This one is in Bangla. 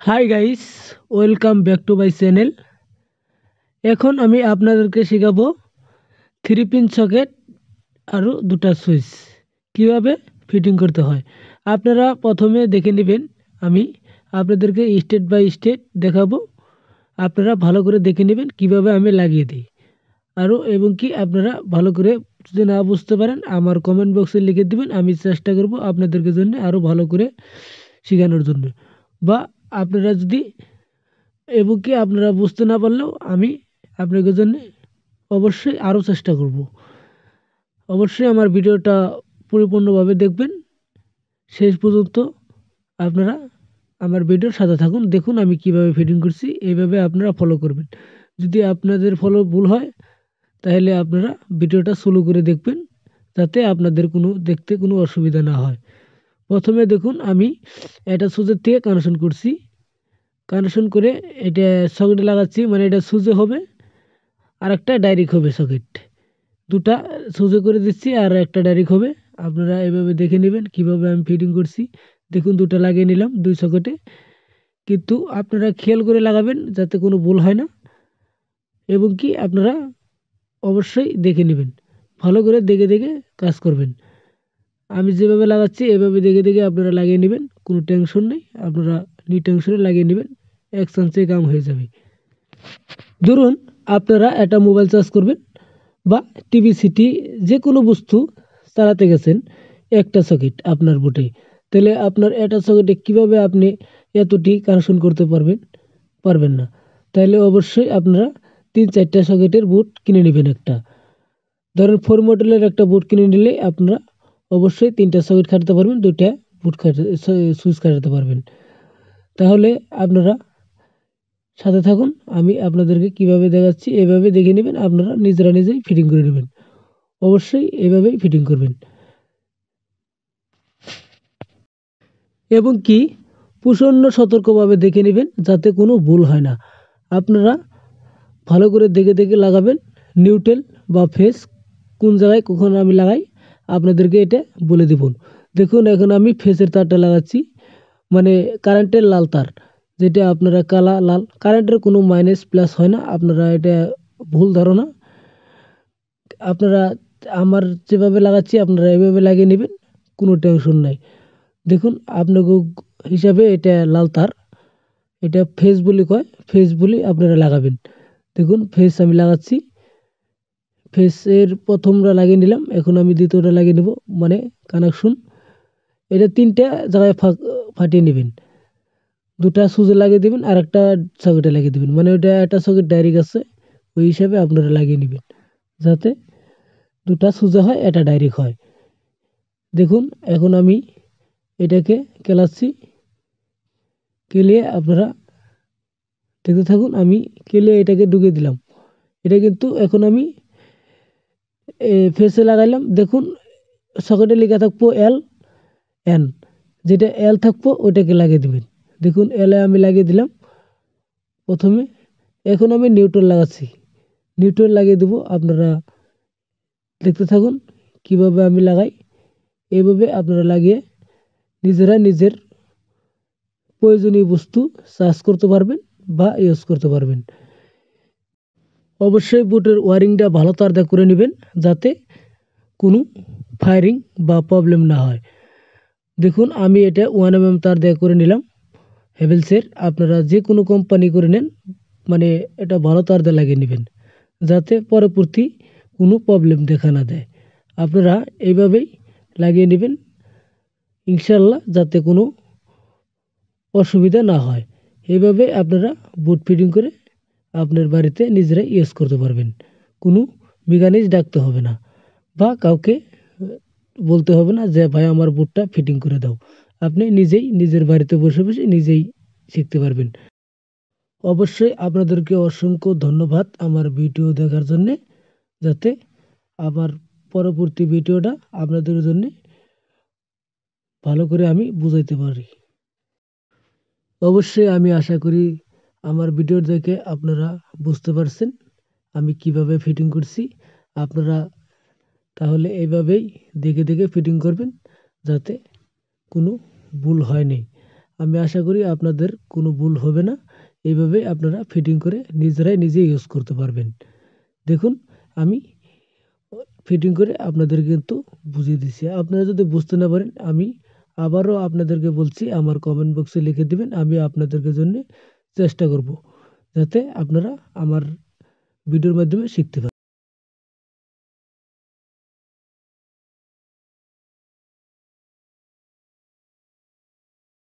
Hi guys, welcome back to my channel. এখন আমি আপনাদেরকে শেখাবো থ্রি পিন সকেট আর দুটা সুইচ কিভাবে ফিটিং করতে হয়। আপনারা প্রথমে দেখে নেবেন, আমি আপনাদেরকে স্টেপ বাই স্টেপ দেখাবো। আপনারা ভালো করে দেখে নেবেন কিভাবে আমি লাগিয়ে দিই। এবং কি আপনারা ভালো করে যদি না বুঝতে পারেন আমার কমেন্ট বক্সে লিখে দিবেন, আমি চেষ্টা করব আপনাদেরকে জন্য আরও ভালো করে শেখানোর জন্য। বা আপনারা যদি এবং কি আপনারা বুঝতে না পারলেও আমি আপনাদের জন্য অবশ্যই আরও চেষ্টা করব। অবশ্যই আমার ভিডিওটা পরিপূর্ণভাবে দেখবেন, শেষ পর্যন্ত আপনারা আমার ভিডিওর সাথে থাকুন। দেখুন আমি কিভাবে ফিটিং করছি, এইভাবে আপনারা ফলো করবেন। যদি আপনাদের ফলো ভুল হয় তাহলে আপনারা ভিডিওটা স্লো করে দেখবেন, যাতে আপনাদের দেখতে কোনো অসুবিধা না হয়। প্রথমে দেখুন আমি এটা সুইচের থেকে কানেকশন করছি, কানেকশন করে এটা সকেটে লাগাচ্ছি, মানে এটা সুইচে হবে আর একটা ডাইরেক্ট হবে সকেট। দুটা সুইচে করে দিচ্ছি আর একটা ডাইরেক্ট হবে। আপনারা এভাবে দেখে নেবেন কিভাবে আমি ফিটিং করছি। দেখুন দুটা লাগিয়ে নিলাম দুই সকেটে, কিন্তু আপনারা খেয়াল করে লাগাবেন যাতে কোনো ভুল হয় না। এবং কি আপনারা অবশ্যই দেখে নেবেন, ভালো করে দেখে দেখে কাজ করবেন। আমি যেভাবে লাগাচ্ছি এভাবে দেখে দেখে আপনারা লাগিয়ে নেবেন, কোনো টেনশন নেই। আপনারা টেনশনে লাগিয়ে নেবেন, এক চান্সে কাম হয়ে যাবে। ধরুন আপনারা একটা মোবাইল চার্জ করবেন বা টিভি সিটি যে কোনো বস্তু চালাতে গেছেন, একটা সকেট আপনার বোর্ডে, তাহলে আপনার একটা সকেটে কিভাবে আপনি এতটি কানেকশন করতে পারবেন না। তাহলে অবশ্যই আপনারা 3-4টা সকেটের বোর্ড কিনে নেবেন। একটা ধরেন 4 মডেলের একটা বোর্ড কিনে নিলে আপনারা অবশ্যই 3টা সকেট খাটাতে পারবেন, 2টা বোর্ড সুইচ খাটাতে পারবেন। তাহলে আপনারা সাথে থাকুন, আমি আপনাদেরকে কিভাবে দেখাচ্ছি এভাবে দেখে নেবেন, আপনারা নিজেই ফিটিং করে নেবেন। অবশ্যই এভাবেই ফিটিং করবেন। এবং কি প্রচণ্ড সতর্কভাবে দেখে নেবেন যাতে কোনো ভুল হয় না। আপনারা ভালো করে দেখে দেখে লাগাবেন। নিউট্রাল বা ফেস কোন জায়গায় কখন আমি লাগাই আপনাদেরকে এটা বলে দেব। দেখুন এখন আমি ফেসের তারটা লাগাচ্ছি, মানে কারেন্টের লাল তার, যেটা আপনারা কালা লাল, কারেন্টের কোনো মাইনাস প্লাস হয় না। আপনারা এটা ভুল ধারণা। আপনারা আমার যেভাবে লাগাচ্ছি আপনারা এভাবে লাগিয়ে নেবেন, কোনো টেনশন নাই। দেখুন আপনাকে হিসাবে এটা লাল তার, এটা ফেস বলি কয়, ফেস বলি আপনারা লাগাবেন। দেখুন ফেস আমি লাগাচ্ছি, ফেসের প্রথমটা লাগিয়ে নিলাম, এখন আমি দ্বিতীয়টা লাগিয়ে নেব, মানে কানেকশন। এটা 3টা জায়গায় ফাটিয়ে নেবেন, দুটা সুজে লাগিয়ে দেবেন আর একটা সকেটে লাগিয়ে দেবেন, মানে ওটা একটা সকেট ডাইরেক্ট আছে, ওই হিসাবে আপনারা লাগিয়ে নেবেন যাতে দুটা সোজা হয় এটা ডাইরেক্ট হয়। দেখুন এখন আমি এটাকে কেলাচ্ছি, কেলিয়ে আপনারা দেখতে থাকুন। আমি কেলিয়ে এটাকে ঢুকিয়ে দিলাম। এটা কিন্তু এখন আমি ফেসে লাগাইলাম। দেখুন সকেটে লেখা থাকবো LN, যেটা L থাকবো ওইটাকে লাগিয়ে দেবেন। দেখুন এলে আমি লাগিয়ে দিলাম প্রথমে। এখন আমি নিউট্রাল লাগাচ্ছি, নিউট্রাল লাগিয়ে দেবো। আপনারা দেখতে থাকুন কিভাবে আমি লাগাই। এইভাবে আপনারা লাগিয়ে নিজেরা নিজের প্রয়োজনীয় বস্তু চার্জ করতে পারবেন বা ইউজ করতে পারবেন। অবশ্যই বোর্ডের ওয়ারিংটা ভালো তার দিয়ে করে নেবেন যাতে কোনো ফায়ারিং বা প্রবলেম না হয়। দেখুন আমি এটা 1 mm তার দিয়ে করে নিলাম হেভেলসের। আপনারা যে কোনো কোম্পানি করে নেন, মানে এটা ভালো তার দিয়ে লাগিয়ে নেবেন যাতে পরবর্তী কোনো প্রবলেম দেখা না দেয়। আপনারা এইভাবেই লাগিয়ে নেবেন ইনশাল্লাহ, যাতে কোনো অসুবিধা না হয়। এইভাবে আপনারা বুট ফিটিং করে আপনার বাড়িতে নিজেরাই ইউজ করতে পারবেন, কোনো মেকানিক ডাকতে হবে না বা কাউকে বলতে হবে না যে ভাই আমার বুটটা ফিটিং করে দাও। আপনি নিজেই নিজের বাড়িতে বসে বসে নিজেই শিখতে পারবেন। অবশ্যই আপনাদেরকে অসংখ্য ধন্যবাদ আমার ভিডিও দেখার জন্যে, যাতে আমার পরবর্তী ভিডিওটা আপনাদের জন্য ভালো করে আমি বুঝাইতে পারি। অবশ্যই আমি আশা করি আমার ভিডিও দেখে আপনারা বুঝতে পারছেন আমি কিভাবে ফিটিং করছি। আপনারা তাহলে এইভাবেই দেখে দেখে ফিটিং করবেন যাতে কোনো ভুল হয় নাই। আমি আশা করি আপনাদের কোনো ভুল হবে না। এইভাবেই আপনারা ফিটিং করে নিজে ইউজ করতে পারবেন। দেখুন আমি ফিটিং করে আপনাদের কিন্তু বুঝিয়ে দিচ্ছি। আপনারা যদি বুঝতে না পারেন আমি আবারও আপনাদেরকে বলছি, আমার কমেন্ট বক্সে লিখে দিবেন, আমি আপনাদেরকে জন্য চেষ্টা করব যাতে আপনারা আমার ভিডিওর মাধ্যমে শিখতে পারেন।